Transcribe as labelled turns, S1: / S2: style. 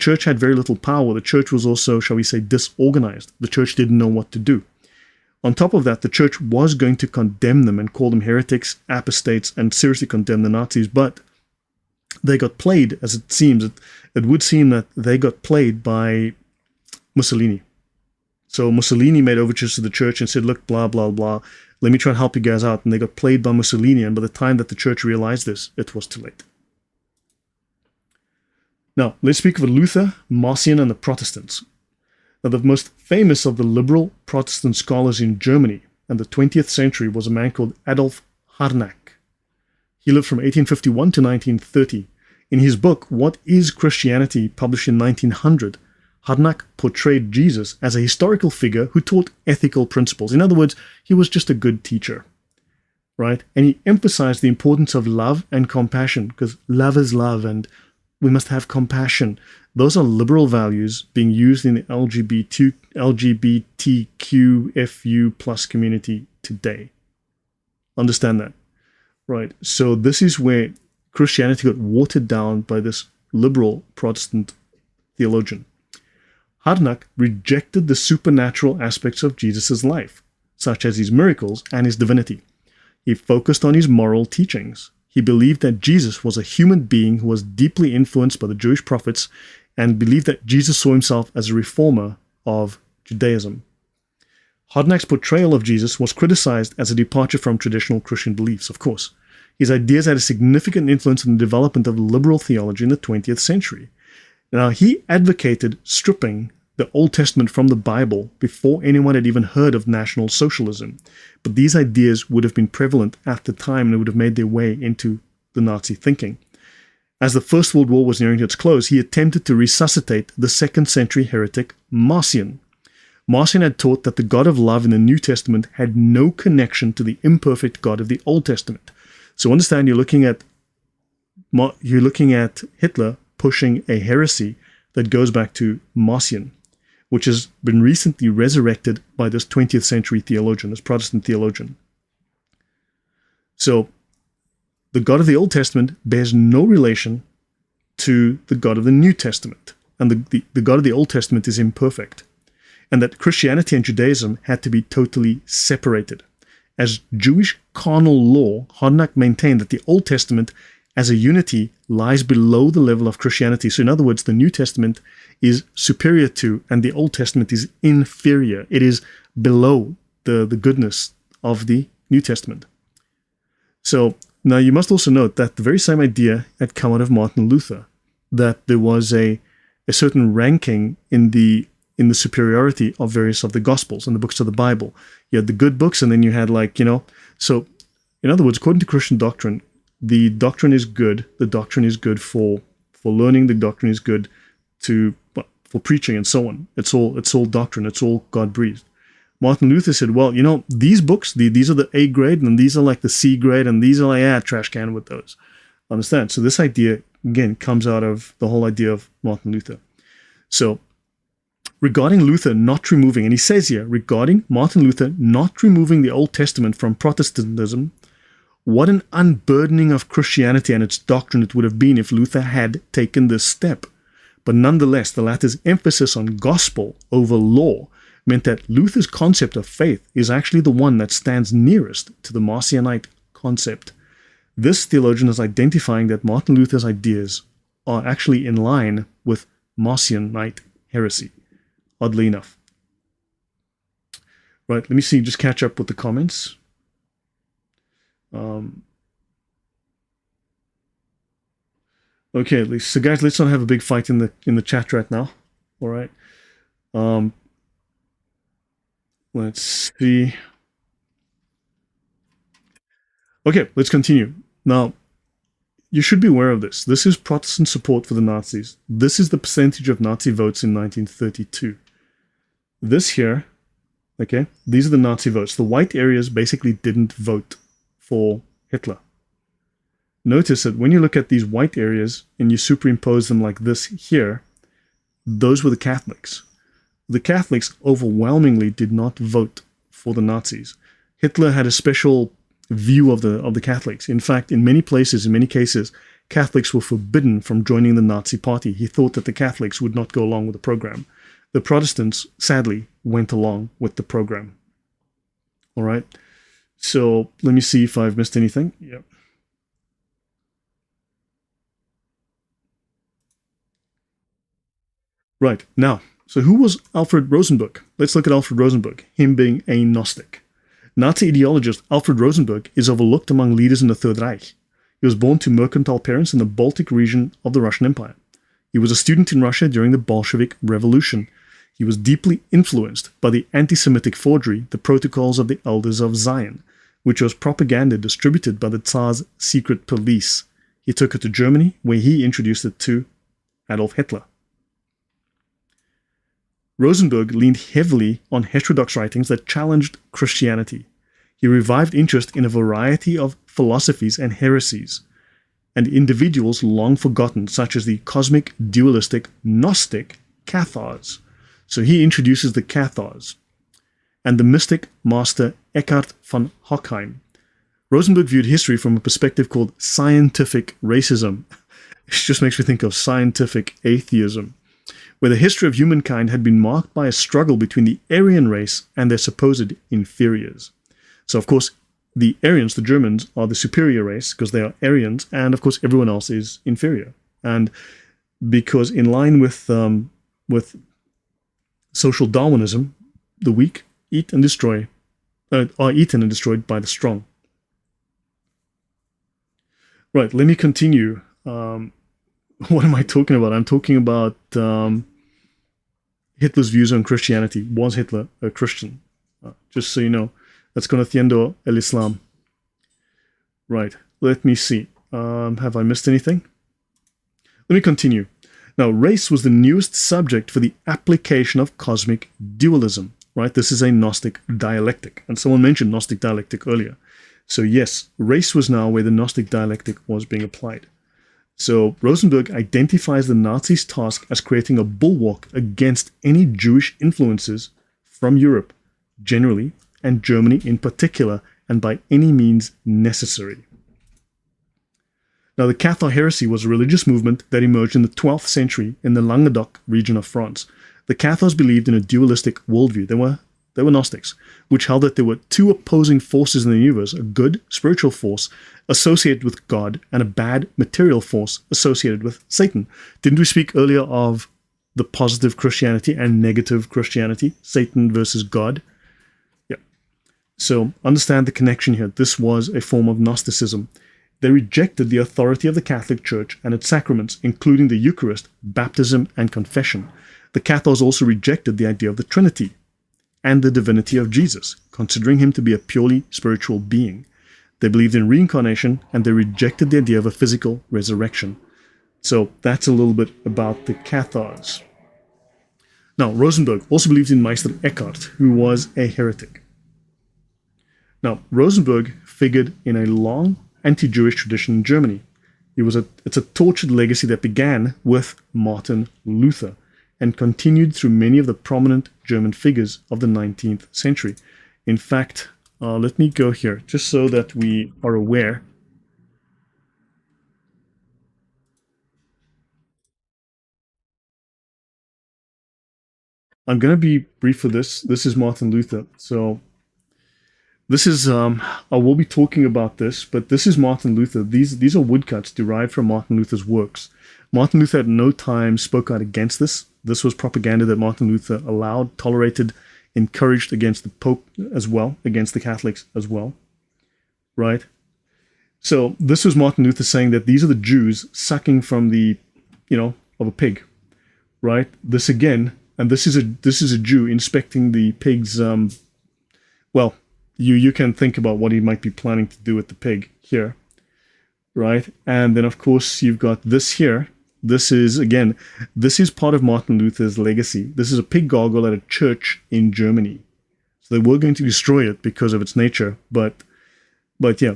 S1: church had very little power. The church was also, shall we say, disorganized. The church didn't know what to do. On top of that, the church was going to condemn them and call them heretics, apostates, and seriously condemn the Nazis, but they got played, as it seems. It would seem that they got played by Mussolini. So Mussolini made overtures to the church and said, look, blah, blah, blah, let me try and help you guys out. And they got played by Mussolini, and by the time that the church realized this, it was too late. Now, let's speak of Luther, Marcion, and the Protestants. Now, the most famous of the liberal Protestant scholars in Germany in the 20th century was a man called Adolf Harnack. He lived from 1851 to 1930. In his book, What is Christianity?, published in 1900, Harnack portrayed Jesus as a historical figure who taught ethical principles. In other words, he was just a good teacher, right? And he emphasized the importance of love and compassion, because love is love, and we must have compassion. Those are liberal values being used in the LGBTQFU plus community today. Understand that, right? So this is where Christianity got watered down by this liberal Protestant theologian. Harnack rejected the supernatural aspects of Jesus' life, such as his miracles and his divinity. He focused on his moral teachings. He believed that Jesus was a human being who was deeply influenced by the Jewish prophets and believed that Jesus saw himself as a reformer of Judaism. Harnack's portrayal of Jesus was criticized as a departure from traditional Christian beliefs, of course. His ideas had a significant influence on the development of liberal theology in the 20th century. Now, he advocated stripping the Old Testament from the Bible before anyone had even heard of National Socialism. But these ideas would have been prevalent at the time, and they would have made their way into the Nazi thinking. As the First World War was nearing its close, he attempted to resuscitate the 2nd century heretic Marcion. Marcion had taught that the God of love in the New Testament had no connection to the imperfect God of the Old Testament. So understand, you're looking at Hitler pushing a heresy that goes back to Marcion, which has been recently resurrected by this 20th century theologian, this Protestant theologian. So the God of the Old Testament bears no relation to the God of the New Testament. And the God of the Old Testament is imperfect. And that Christianity and Judaism had to be totally separated. As Jewish carnal law, Harnack maintained that the Old Testament as a unity lies below the level of Christianity. So in other words, the New Testament is superior to, and the Old Testament is inferior. It is below the goodness of the New Testament. So now you must also note that the very same idea had come out of Martin Luther, that there was a certain ranking in the superiority of various of the Gospels and the books of the Bible. You had the good books, and then you had so in other words, according to Christian doctrine, the doctrine is good. The doctrine is good for learning. The doctrine is good for preaching and so on. It's all doctrine. It's all God-breathed. Martin Luther said, well, these books, these are the A grade, and these are like the C grade, and these are like, trash can with those. Understand? So this idea, again, comes out of the whole idea of Martin Luther. So regarding Luther not removing, and he says here, regarding Martin Luther not removing the Old Testament from Protestantism, what an unburdening of Christianity and its doctrine it would have been if Luther had taken this step. But nonetheless, the latter's emphasis on gospel over law meant that Luther's concept of faith is actually the one that stands nearest to the Marcionite concept. This theologian is identifying that Martin Luther's ideas are actually in line with Marcionite heresy, oddly enough. Right, let me see, just catch up with the comments. Okay, so guys, let's not have a big fight in the chat right now. All right. Let's see. Okay, let's continue. Now, you should be aware of this. This is Protestant support for the Nazis. This is the percentage of Nazi votes in 1932. This here, okay, these are the Nazi votes. The white areas basically didn't vote for Hitler. Notice that when you look at these white areas and you superimpose them like this here, those were the Catholics. The Catholics overwhelmingly did not vote for the Nazis. Hitler had a special view of the Catholics. In fact, in many places, in many cases, Catholics were forbidden from joining the Nazi Party. He thought that the Catholics would not go along with the program. The Protestants, sadly, went along with the program. All right. So let me see if I've missed anything. Yep. Right. Now, so who was Alfred Rosenberg? Let's look at Alfred Rosenberg, him being a Gnostic. Nazi ideologist Alfred Rosenberg is overlooked among leaders in the Third Reich. He was born to mercantile parents in the Baltic region of the Russian Empire. He was a student in Russia during the Bolshevik Revolution. He was deeply influenced by the anti-Semitic forgery, the Protocols of the Elders of Zion, which was propaganda distributed by the Tsar's secret police. He took it to Germany, where he introduced it to Adolf Hitler. Rosenberg leaned heavily on heterodox writings that challenged Christianity. He revived interest in a variety of philosophies and heresies, and individuals long forgotten, such as the cosmic, dualistic, Gnostic Cathars. So he introduces the Cathars, and the mystic master Eckhart von Hockheim. Rosenberg viewed history from a perspective called scientific racism. It just makes me think of scientific atheism, where the history of humankind had been marked by a struggle between the Aryan race and their supposed inferiors. So, of course, the Aryans, the Germans, are the superior race because they are Aryans, and of course everyone else is inferior. And because in line with social Darwinism, the weak eat and destroy, are eaten and destroyed by the strong. Right, let me continue. What am I talking about? I'm talking about Hitler's views on Christianity. Was Hitler a Christian? Just so you know, that's conociendo el Islam. Right, let me see. Have I missed anything? Let me continue. Now, race was the newest subject for the application of cosmic dualism. Right, this is a Gnostic dialectic. And someone mentioned Gnostic dialectic earlier. So yes, race was now where the Gnostic dialectic was being applied. So Rosenberg identifies the Nazis' task as creating a bulwark against any Jewish influences from Europe generally, and Germany in particular, and by any means necessary. Now, the Cathar heresy was a religious movement that emerged in the 12th century in the Languedoc region of France. The Cathars believed in a dualistic worldview. They were Gnostics, which held that there were two opposing forces in the universe, a good spiritual force associated with God and a bad material force associated with Satan. Didn't we speak earlier of the positive Christianity and negative Christianity, Satan versus God? Yeah. So understand the connection here. This was a form of Gnosticism. They rejected the authority of the Catholic Church and its sacraments, including the Eucharist, baptism, and confession. The Cathars also rejected the idea of the Trinity and the divinity of Jesus, considering him to be a purely spiritual being. They believed in reincarnation, and they rejected the idea of a physical resurrection. So that's a little bit about the Cathars. Now, Rosenberg also believed in Meister Eckhart, who was a heretic. Now, Rosenberg figured in a long anti-Jewish tradition in Germany. It's a tortured legacy that began with Martin Luther and continued through many of the prominent German figures of the 19th century. In fact, let me go here, just so that we are aware. I'm going to be brief for this. This is Martin Luther. So this is, I will be talking about this, but this is Martin Luther. These are woodcuts derived from Martin Luther's works. Martin Luther at no time spoke out against this. This was propaganda that Martin Luther allowed, tolerated, encouraged against the Pope as well, against the Catholics as well, right? So this was Martin Luther saying that these are the Jews sucking from the, of a pig, right? This again, and this is a Jew inspecting the pig's, well, you can think about what he might be planning to do with the pig here, right? And then of course you've got this here. This is part of Martin Luther's legacy. This is a pig gargoyle at a church in Germany. So they were going to destroy it because of its nature, but yeah,